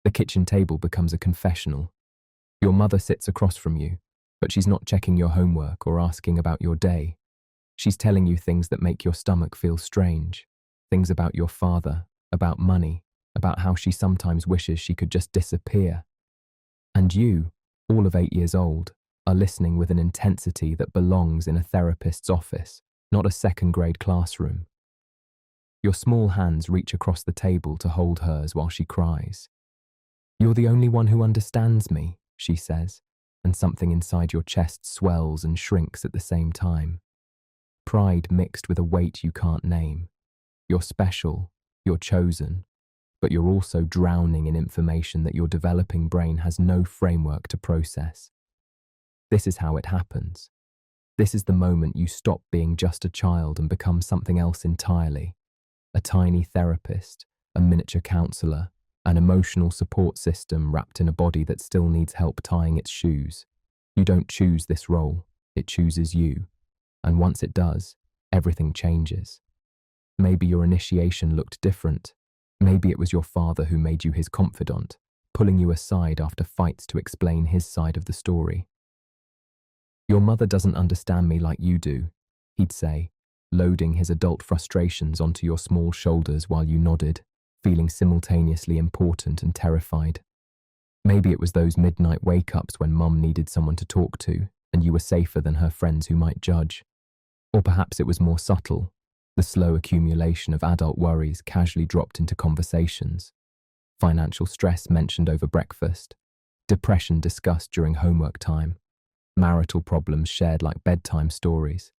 The kitchen table becomes a confessional. Your mother sits across from you, but she's not checking your homework or asking about your day. She's telling you things that make your stomach feel strange. Things about your father, about money, about how she sometimes wishes she could just disappear. And you, all of 8 years old, are listening with an intensity that belongs in a therapist's office, not a second-grade classroom. Your small hands reach across the table to hold hers while she cries. "You're the only one who understands me," she says, and something inside your chest swells and shrinks at the same time. Pride mixed with a weight you can't name. You're special, you're chosen, but you're also drowning in information that your developing brain has no framework to process. This is how it happens. This is the moment you stop being just a child and become something else entirely. A tiny therapist, a miniature counselor, an emotional support system wrapped in a body that still needs help tying its shoes. You don't choose this role, it chooses you. And once it does, everything changes. Maybe your initiation looked different. Maybe it was your father who made you his confidant, pulling you aside after fights to explain his side of the story. "Your mother doesn't understand me like you do," he'd say, loading his adult frustrations onto your small shoulders while you nodded, feeling simultaneously important and terrified. Maybe it was those midnight wake-ups when Mum needed someone to talk to, and you were safer than her friends who might judge. Or perhaps it was more subtle, the slow accumulation of adult worries casually dropped into conversations. Financial stress mentioned over breakfast, depression discussed during homework time, marital problems shared like bedtime stories.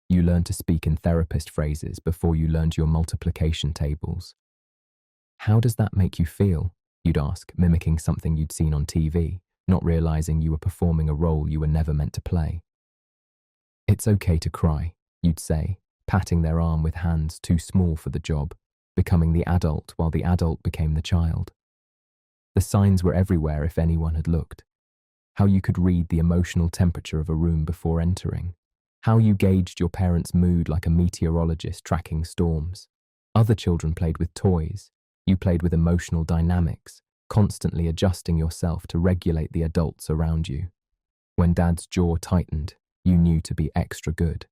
You learned to speak in therapist phrases before you learned your multiplication tables. "How does that make you feel?" you'd ask, mimicking something you'd seen on TV, not realizing you were performing a role you were never meant to play. "It's okay to cry," you'd say, patting their arm with hands too small for the job, becoming the adult while the adult became the child. The signs were everywhere if anyone had looked. How you could read the emotional temperature of a room before entering. How you gauged your parents' mood like a meteorologist tracking storms. Other children played with toys. You played with emotional dynamics, constantly adjusting yourself to regulate the adults around you. When Dad's jaw tightened, you knew to be extra good.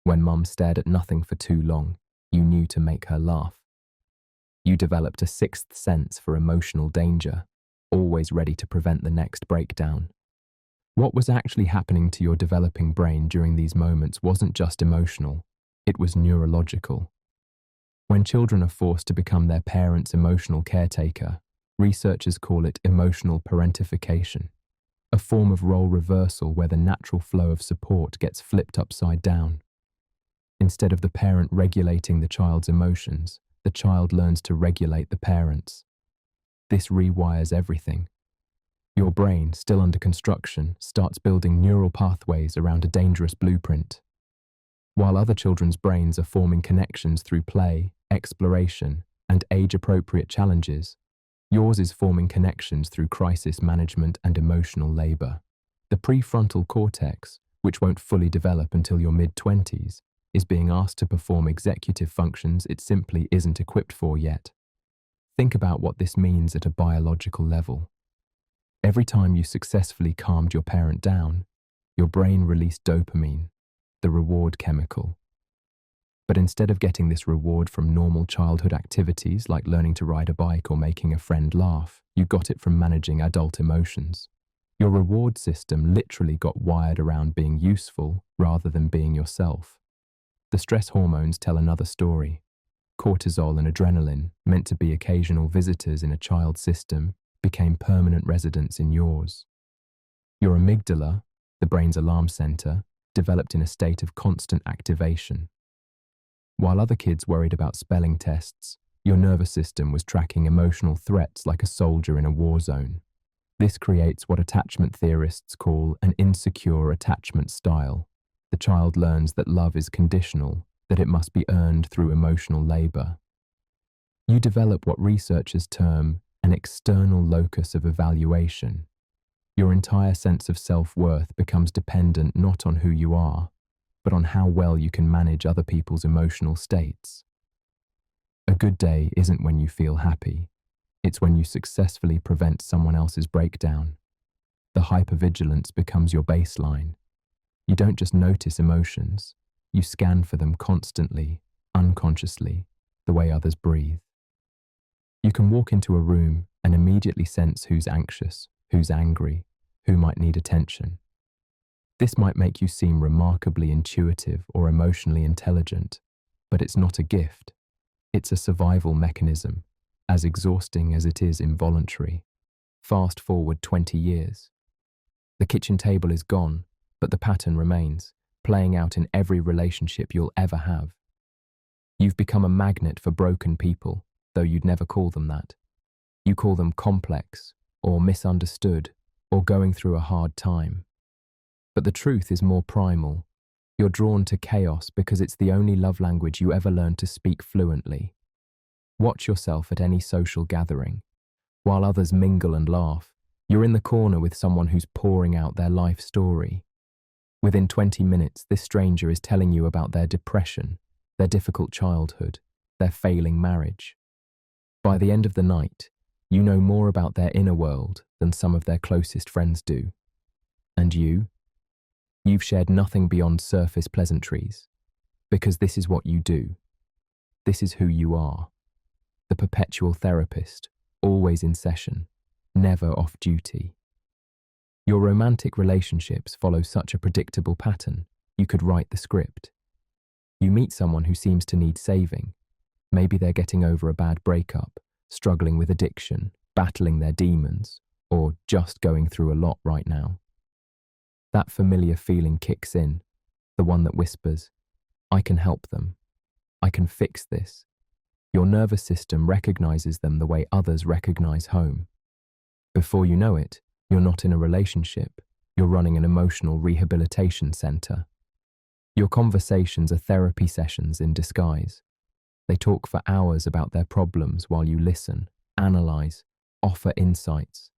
When Mum stared at nothing for too long, you knew to make her laugh. You developed a sixth sense for emotional danger, always ready to prevent the next breakdown. What was actually happening to your developing brain during these moments wasn't just emotional, it was neurological. When children are forced to become their parents' emotional caretaker, researchers call it emotional parentification, a form of role reversal where the natural flow of support gets flipped upside down. Instead of the parent regulating the child's emotions, the child learns to regulate the parents. This rewires everything. Your brain, still under construction, starts building neural pathways around a dangerous blueprint. While other children's brains are forming connections through play, exploration, and age-appropriate challenges, yours is forming connections through crisis management and emotional labor. The prefrontal cortex, which won't fully develop until your mid-20s, is being asked to perform executive functions it simply isn't equipped for yet. Think about what this means at a biological level. Every time you successfully calmed your parent down, your brain released dopamine, the reward chemical. But instead of getting this reward from normal childhood activities like learning to ride a bike or making a friend laugh, you got it from managing adult emotions. Your reward system literally got wired around being useful rather than being yourself. The stress hormones tell another story. Cortisol and adrenaline, meant to be occasional visitors in a child's system, became permanent residents in yours. Your amygdala, the brain's alarm center, developed in a state of constant activation. While other kids worried about spelling tests, your nervous system was tracking emotional threats like a soldier in a war zone. This creates what attachment theorists call an insecure attachment style. The child learns that love is conditional, that it must be earned through emotional labor. You develop what researchers term an external locus of evaluation. Your entire sense of self-worth becomes dependent not on who you are, but on how well you can manage other people's emotional states. A good day isn't when you feel happy. It's when you successfully prevent someone else's breakdown. The hypervigilance becomes your baseline. You don't just notice emotions, you scan for them constantly, unconsciously, the way others breathe. You can walk into a room and immediately sense who's anxious, who's angry, who might need attention. This might make you seem remarkably intuitive or emotionally intelligent, but it's not a gift. It's a survival mechanism, as exhausting as it is involuntary. Fast forward 20 years. The kitchen table is gone, but the pattern remains, playing out in every relationship you'll ever have. You've become a magnet for broken people, though you'd never call them that. You call them complex, or misunderstood, or going through a hard time. But the truth is more primal. You're drawn to chaos because it's the only love language you ever learned to speak fluently. Watch yourself at any social gathering. While others mingle and laugh, you're in the corner with someone who's pouring out their life story. Within 20 minutes, this stranger is telling you about their depression, their difficult childhood, their failing marriage. By the end of the night, you know more about their inner world than some of their closest friends do. And you've shared nothing beyond surface pleasantries, because this is what you do. This is who you are. The perpetual therapist, always in session, never off duty. Your romantic relationships follow such a predictable pattern, you could write the script. You meet someone who seems to need saving. Maybe they're getting over a bad breakup, struggling with addiction, battling their demons, or just going through a lot right now. That familiar feeling kicks in, the one that whispers, I can help them. I can fix this. Your nervous system recognizes them the way others recognize home. Before you know it, you're not in a relationship, you're running an emotional rehabilitation center. Your conversations are therapy sessions in disguise. They talk for hours about their problems while you listen, analyze, offer insights.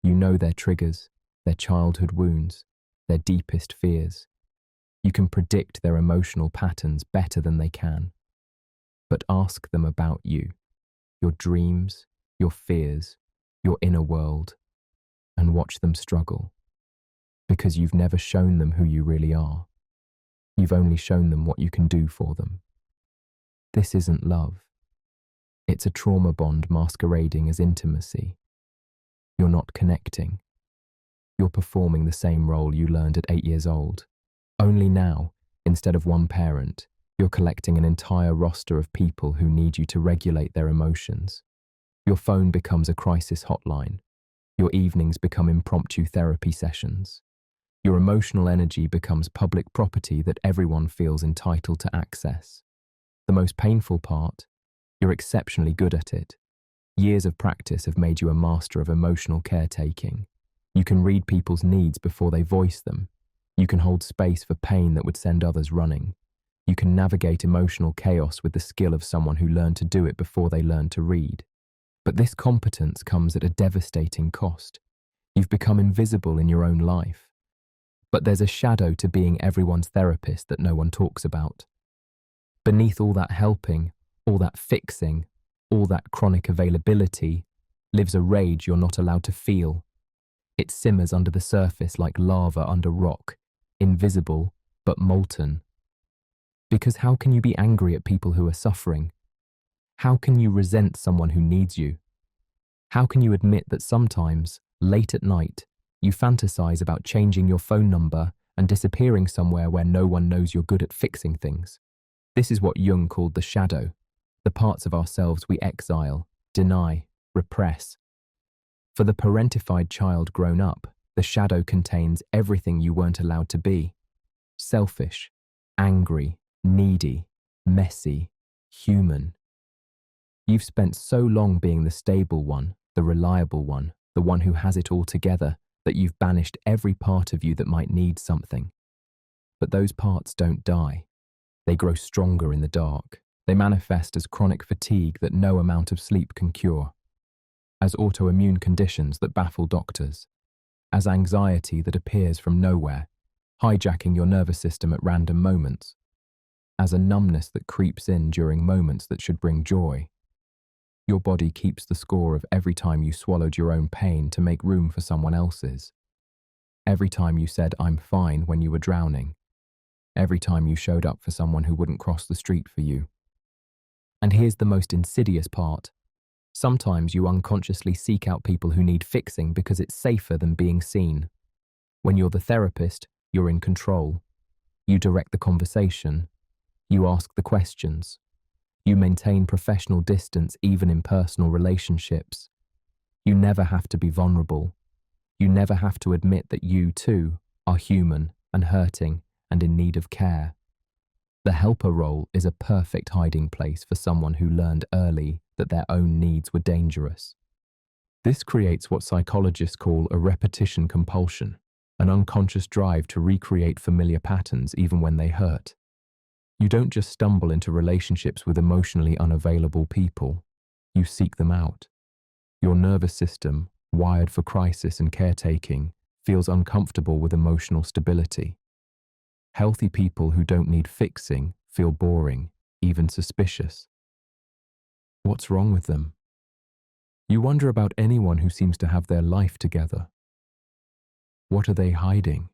You know their triggers, their childhood wounds, their deepest fears. You can predict their emotional patterns better than they can. But ask them about you, your dreams, your fears, your inner world, and watch them struggle. Because you've never shown them who you really are. You've only shown them what you can do for them. This isn't love. It's a trauma bond masquerading as intimacy. You're not connecting. You're performing the same role you learned at 8 years old. Only now, instead of one parent, you're collecting an entire roster of people who need you to regulate their emotions. Your phone becomes a crisis hotline. Your evenings become impromptu therapy sessions. Your emotional energy becomes public property that everyone feels entitled to access. The most painful part, you're exceptionally good at it. Years of practice have made you a master of emotional caretaking. You can read people's needs before they voice them. You can hold space for pain that would send others running. You can navigate emotional chaos with the skill of someone who learned to do it before they learned to read. But this competence comes at a devastating cost. You've become invisible in your own life. But there's a shadow to being everyone's therapist that no one talks about. Beneath all that helping, all that fixing, all that chronic availability, lives a rage you're not allowed to feel. It simmers under the surface like lava under rock, invisible but molten. Because how can you be angry at people who are suffering? How can you resent someone who needs you? How can you admit that sometimes, late at night, you fantasize about changing your phone number and disappearing somewhere where no one knows you're good at fixing things? This is what Jung called the shadow, the parts of ourselves we exile, deny, repress. For the parentified child grown up, the shadow contains everything you weren't allowed to be. Selfish, angry, needy, messy, human. You've spent so long being the stable one, the reliable one, the one who has it all together, that you've banished every part of you that might need something. But those parts don't die. They grow stronger in the dark. They manifest as chronic fatigue that no amount of sleep can cure, as autoimmune conditions that baffle doctors, as anxiety that appears from nowhere, hijacking your nervous system at random moments, as a numbness that creeps in during moments that should bring joy. Your body keeps the score of every time you swallowed your own pain to make room for someone else's. Every time you said, "I'm fine," when you were drowning. Every time you showed up for someone who wouldn't cross the street for you. And here's the most insidious part. Sometimes you unconsciously seek out people who need fixing because it's safer than being seen. When you're the therapist, you're in control. You direct the conversation. You ask the questions. You maintain professional distance even in personal relationships. You never have to be vulnerable. You never have to admit that you, too, are human and hurting and in need of care. The helper role is a perfect hiding place for someone who learned early that their own needs were dangerous. This creates what psychologists call a repetition compulsion, an unconscious drive to recreate familiar patterns even when they hurt. You don't just stumble into relationships with emotionally unavailable people, you seek them out. Your nervous system, wired for crisis and caretaking, feels uncomfortable with emotional stability. Healthy people who don't need fixing feel boring, even suspicious. What's wrong with them? You wonder about anyone who seems to have their life together. What are they hiding?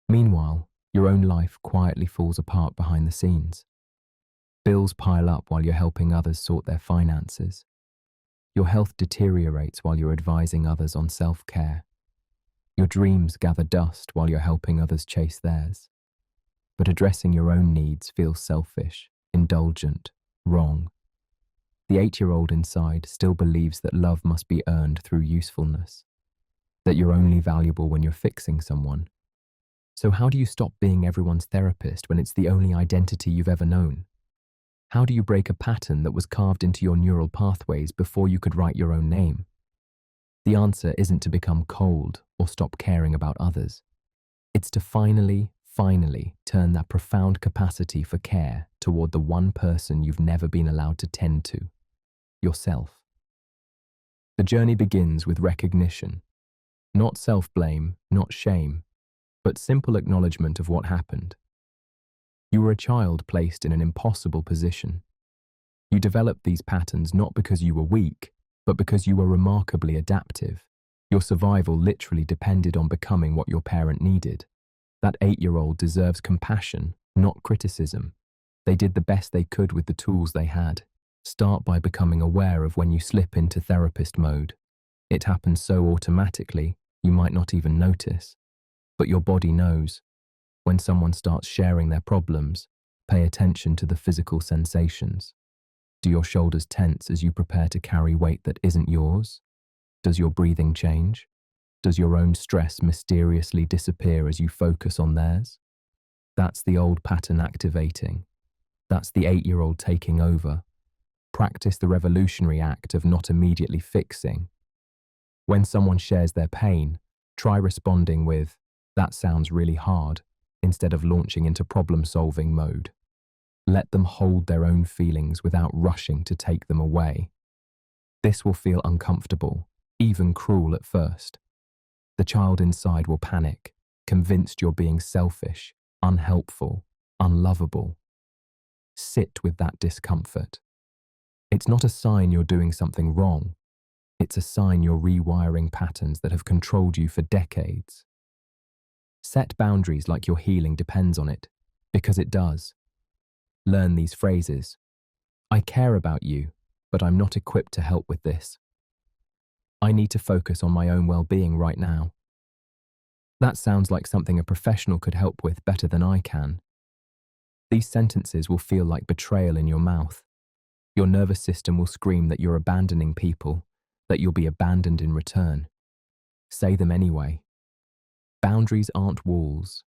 Meanwhile, your own life quietly falls apart behind the scenes. Bills pile up while you're helping others sort their finances. Your health deteriorates while you're advising others on self-care. Your dreams gather dust while you're helping others chase theirs. But addressing your own needs feels selfish, indulgent, wrong. The 8-year-old inside still believes that love must be earned through usefulness, that you're only valuable when you're fixing someone. So how do you stop being everyone's therapist when it's the only identity you've ever known? How do you break a pattern that was carved into your neural pathways before you could write your own name? The answer isn't to become cold or stop caring about others. It's to finally turn that profound capacity for care toward the one person you've never been allowed to tend to, yourself. The journey begins with recognition, not self-blame, not shame, but simple acknowledgement of what happened. You were a child placed in an impossible position. You developed these patterns not because you were weak, but because you were remarkably adaptive. Your survival literally depended on becoming what your parent needed. That 8-year-old deserves compassion, not criticism. They did the best they could with the tools they had. Start by becoming aware of when you slip into therapist mode. It happens so automatically, you might not even notice. But your body knows. When someone starts sharing their problems, pay attention to the physical sensations. Do your shoulders tense as you prepare to carry weight that isn't yours? Does your breathing change? Does your own stress mysteriously disappear as you focus on theirs? That's the old pattern activating. That's the 8-year-old taking over. Practice the revolutionary act of not immediately fixing. When someone shares their pain, try responding with, "That sounds really hard," instead of launching into problem-solving mode. Let them hold their own feelings without rushing to take them away. This will feel uncomfortable, even cruel at first. The child inside will panic, convinced you're being selfish, unhelpful, unlovable. Sit with that discomfort. It's not a sign you're doing something wrong. It's a sign you're rewiring patterns that have controlled you for decades. Set boundaries like your healing depends on it, because it does. Learn these phrases. I care about you, but I'm not equipped to help with this. I need to focus on my own well-being right now. That sounds like something a professional could help with better than I can. These sentences will feel like betrayal in your mouth. Your nervous system will scream that you're abandoning people, that you'll be abandoned in return. Say them anyway. Boundaries aren't walls.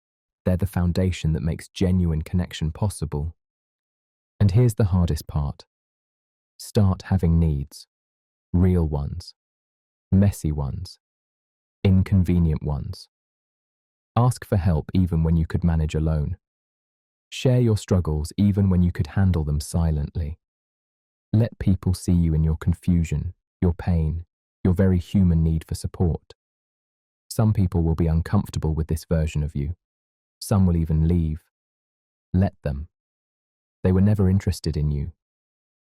They're the foundation that makes genuine connection possible. And here's the hardest part. Start having needs. Real ones. Messy ones. Inconvenient ones. Ask for help even when you could manage alone. Share your struggles even when you could handle them silently. Let people see you in your confusion, your pain, your very human need for support. Some people will be uncomfortable with this version of you. Some will even leave. Let them. They were never interested in you.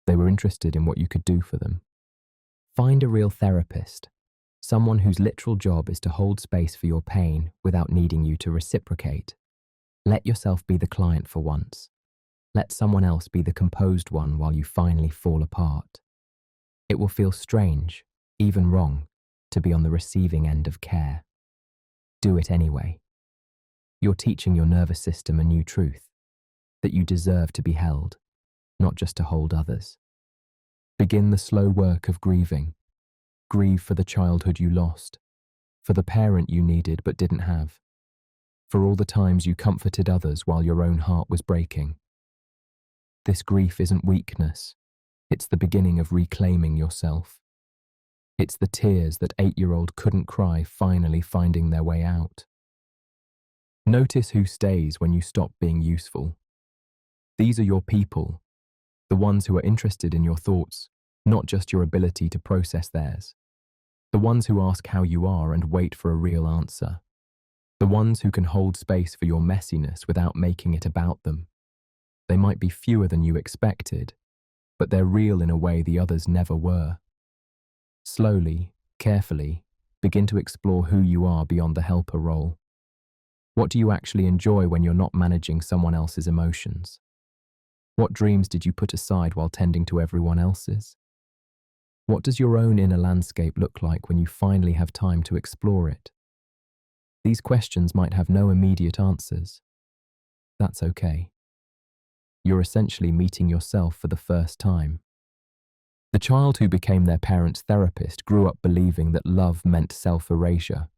They were interested in what you could do for them. Find a real therapist, someone whose literal job is to hold space for your pain without needing you to reciprocate. Let yourself be the client for once. Let someone else be the composed one while you finally fall apart. It will feel strange, even wrong, to be on the receiving end of care. Do it anyway. You're teaching your nervous system a new truth, that you deserve to be held, not just to hold others. Begin the slow work of grieving. Grieve for the childhood you lost, for the parent you needed but didn't have, for all the times you comforted others while your own heart was breaking. This grief isn't weakness. It's the beginning of reclaiming yourself. It's the tears that 8-year-old couldn't cry finally finding their way out. Notice who stays when you stop being useful. These are your people, the ones who are interested in your thoughts, not just your ability to process theirs. The ones who ask how you are and wait for a real answer. The ones who can hold space for your messiness without making it about them. They might be fewer than you expected, but they're real in a way the others never were. Slowly, carefully, begin to explore who you are beyond the helper role. What do you actually enjoy when you're not managing someone else's emotions? What dreams did you put aside while tending to everyone else's? What does your own inner landscape look like when you finally have time to explore it? These questions might have no immediate answers. That's okay. You're essentially meeting yourself for the first time. The child who became their parent's therapist grew up believing that love meant self-erasure,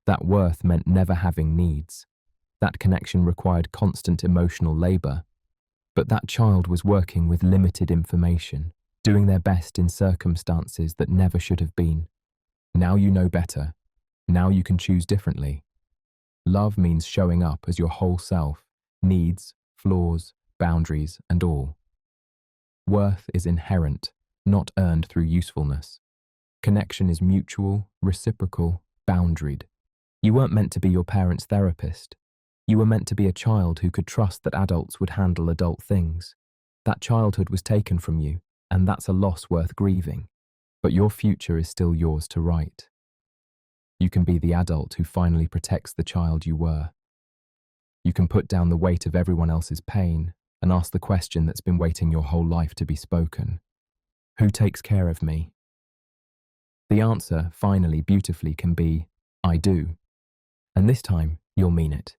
that worth meant never having needs, that connection required constant emotional labor. But that child was working with limited information, doing their best in circumstances that never should have been. Now you know better. Now you can choose differently. Love means showing up as your whole self, needs, flaws, boundaries, and all. Worth is inherent, not earned through usefulness. Connection is mutual, reciprocal, boundaried. You weren't meant to be your parent's therapist. You were meant to be a child who could trust that adults would handle adult things. That childhood was taken from you, and that's a loss worth grieving. But your future is still yours to write. You can be the adult who finally protects the child you were. You can put down the weight of everyone else's pain and ask the question that's been waiting your whole life to be spoken. Who takes care of me? The answer, finally, beautifully, can be, I do. And this time, you'll mean it.